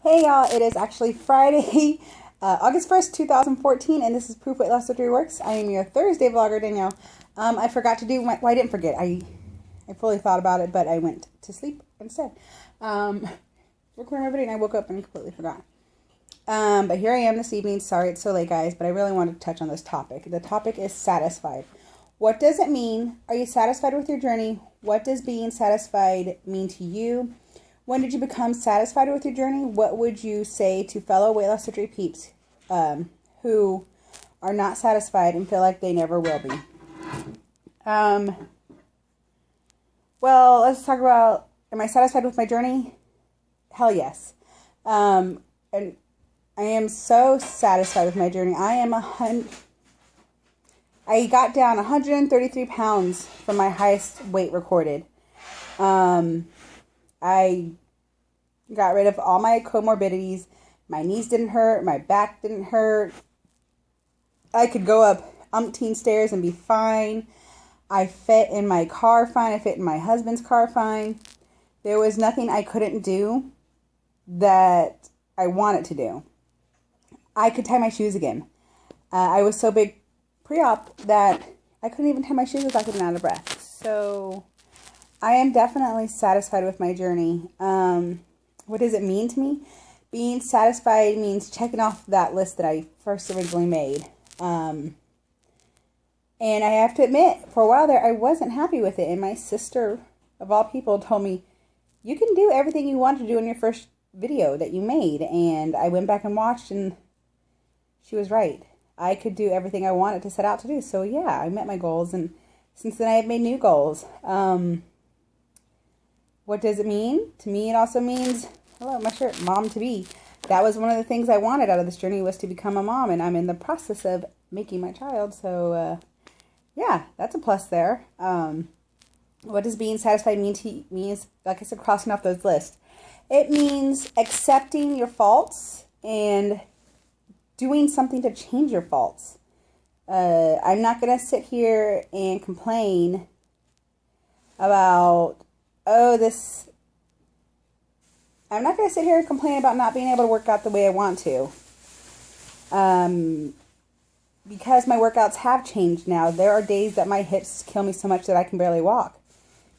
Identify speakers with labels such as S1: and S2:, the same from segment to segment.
S1: Hey y'all, it is actually Friday, August 1st, 2014, and this is Proof Weight Loss Surgery Works. I am your Thursday vlogger, Danielle. I forgot to do well, I didn't forget. I fully thought about it, but I went to sleep instead. Recording my video, and I woke up and completely forgot. But here I am this evening. Sorry it's so late, guys, but I really wanted to touch on this topic. The topic is satisfied. What does it mean? Are you satisfied with your journey? What does being satisfied mean to you? When did you become satisfied with your journey? What would you say to fellow weight loss surgery peeps who are not satisfied and feel like they never will be? Well, let's talk about, am I satisfied with my journey? Hell yes. And I am so satisfied with my journey. I got down 133 pounds from my highest weight recorded. I got rid of all my comorbidities. My knees didn't hurt. My back didn't hurt. I could go up umpteen stairs and be fine. I fit in my car fine. I fit in my husband's car fine. There was nothing I couldn't do that I wanted to do. I could tie my shoes again. I was so big pre-op that I couldn't even tie my shoes without getting out of breath. So I am definitely satisfied with my journey. What does it mean to me? Being satisfied means checking off that list that I first originally made. And I have to admit, for a while there, I wasn't happy with it. And my sister, of all people, told me, you can do everything you want to do in your first video that you made. And I went back and watched, and she was right. I could do everything I wanted to set out to do. So yeah, I met my goals. And since then, I have made new goals. What does it mean? To me, it also means, hello, my shirt, mom-to-be. That was one of the things I wanted out of this journey, was to become a mom, and I'm in the process of making my child. So, yeah, that's a plus there. What does being satisfied mean to me? Is, like I said, crossing off those lists. It means accepting your faults and doing something to change your faults. I'm not going to sit here and complain about, I'm not going to sit here and complain about not being able to work out the way I want to. Because my workouts have changed now. There are days that my hips kill me so much that I can barely walk.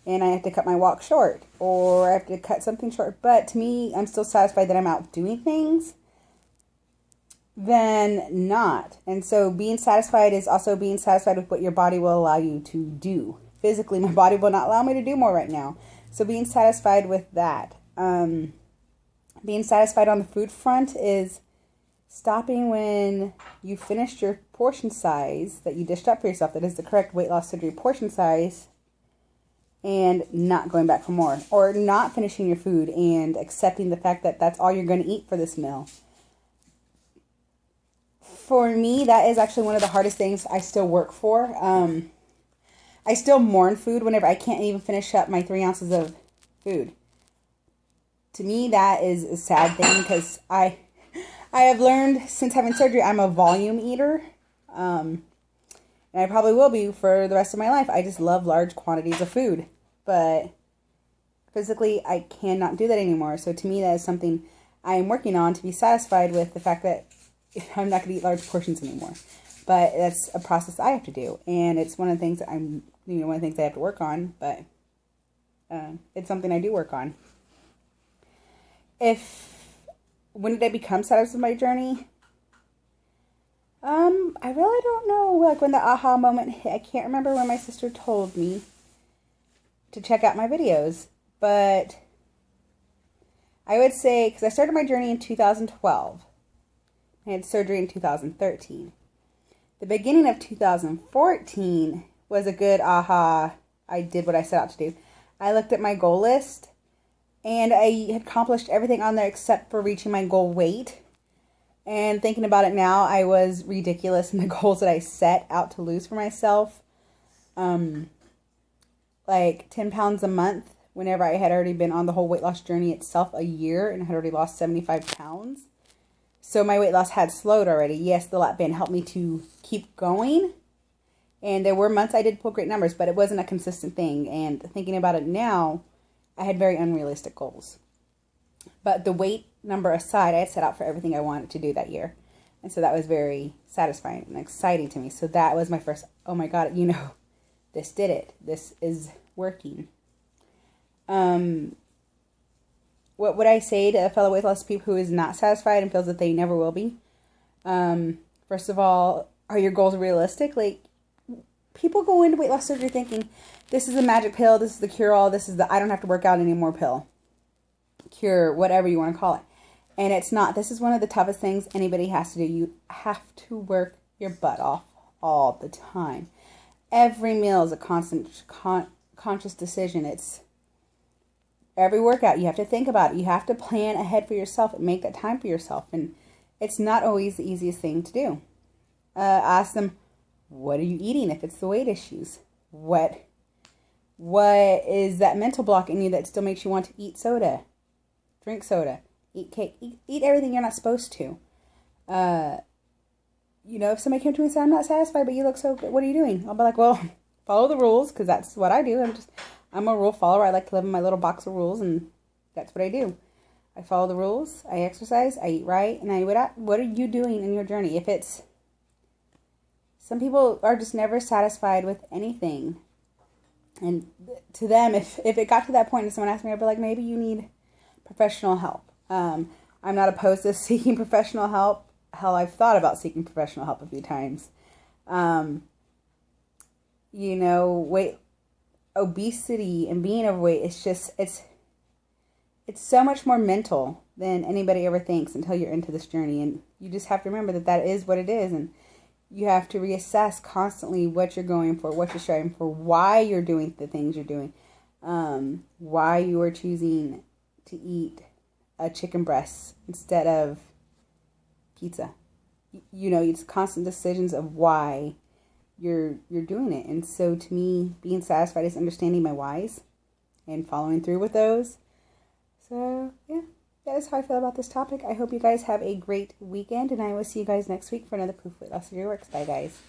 S1: And I have to cut my walk short. Or I have to cut something short. But to me, I'm still satisfied that I'm out doing things than not. And so being satisfied is also being satisfied with what your body will allow you to do. Physically, my body will not allow me to do more right now. So being satisfied with that. Being satisfied on the food front is stopping when you finished your portion size that you dished up for yourself. That is the correct weight loss surgery portion size. And not going back for more. Or not finishing your food and accepting the fact that that's all you're going to eat for this meal. For me, that is actually one of the hardest things I still work for. I still mourn food whenever I can't even finish up my 3 ounces of food. To me, that is a sad thing, because I have learned since having surgery, I'm a volume eater. And I probably will be for the rest of my life. I just love large quantities of food. But physically, I cannot do that anymore. So to me, that is something I am working on, to be satisfied with the fact that I'm not going to eat large portions anymore. But that's a process I have to do. And it's one of the things that one of the things I have to work on. But it's something I do work on. When did I become satisfied with my journey? I really don't know, like, when the aha moment hit. I can't remember when my sister told me to check out my videos. But I would say, because I started my journey in 2012. I had surgery in 2013. The beginning of 2014 was a good aha. I did what I set out to do. I looked at my goal list, and I had accomplished everything on there except for reaching my goal weight. And thinking about it now, I was ridiculous in the goals that I set out to lose for myself. Like 10 pounds a month, whenever I had already been on the whole weight loss journey itself a year and had already lost 75 pounds. So my weight loss had slowed already. Yes, the lap band helped me to keep going. And there were months I did pull great numbers, but it wasn't a consistent thing. And thinking about it now, I had very unrealistic goals. But the weight number aside, I had set out for everything I wanted to do that year. And so that was very satisfying and exciting to me. So that was my first, oh my God, this did it. This is working. What would I say to a fellow weight loss people who is not satisfied and feels that they never will be? First of all, are your goals realistic? Like, people go into weight loss surgery thinking, this is a magic pill, this is the cure-all, this is the I don't have to work out anymore pill. Cure, whatever you want to call it. And it's not. This is one of the toughest things anybody has to do. You have to work your butt off all the time. Every meal is a constant conscious decision. It's every workout. You have to think about it. You have to plan ahead for yourself and make that time for yourself. And it's not always the easiest thing to do. Ask them, what are you eating if it's the weight issues? What is that mental block in you that still makes you want to eat soda, drink soda, eat cake, eat everything you're not supposed to? If somebody came to me and said, I'm not satisfied, but you look so good, what are you doing? I'll be like, well, follow the rules, because that's what I do. I'm a rule follower. I like to live in my little box of rules, and that's what I do. I follow the rules, I exercise, I eat right, and what are you doing in your journey? Some people are just never satisfied with anything. And to them, if it got to that point and someone asked me, I'd be like, maybe you need professional help. I'm not opposed to seeking professional help. Hell, I've thought about seeking professional help a few times. Obesity and being overweight, it's so much more mental than anybody ever thinks until you're into this journey. And you just have to remember that is what it is. And you have to reassess constantly what you're going for, what you're striving for, why you're doing the things you're doing, why you are choosing to eat a chicken breast instead of pizza. It's constant decisions of why you're doing it. And so to me, being satisfied is understanding my whys and following through with those. So yeah, that is how I feel about this topic. I hope you guys have a great weekend, and I will see you guys next week for another Proof Weight Loss Surgery Works. Bye, guys.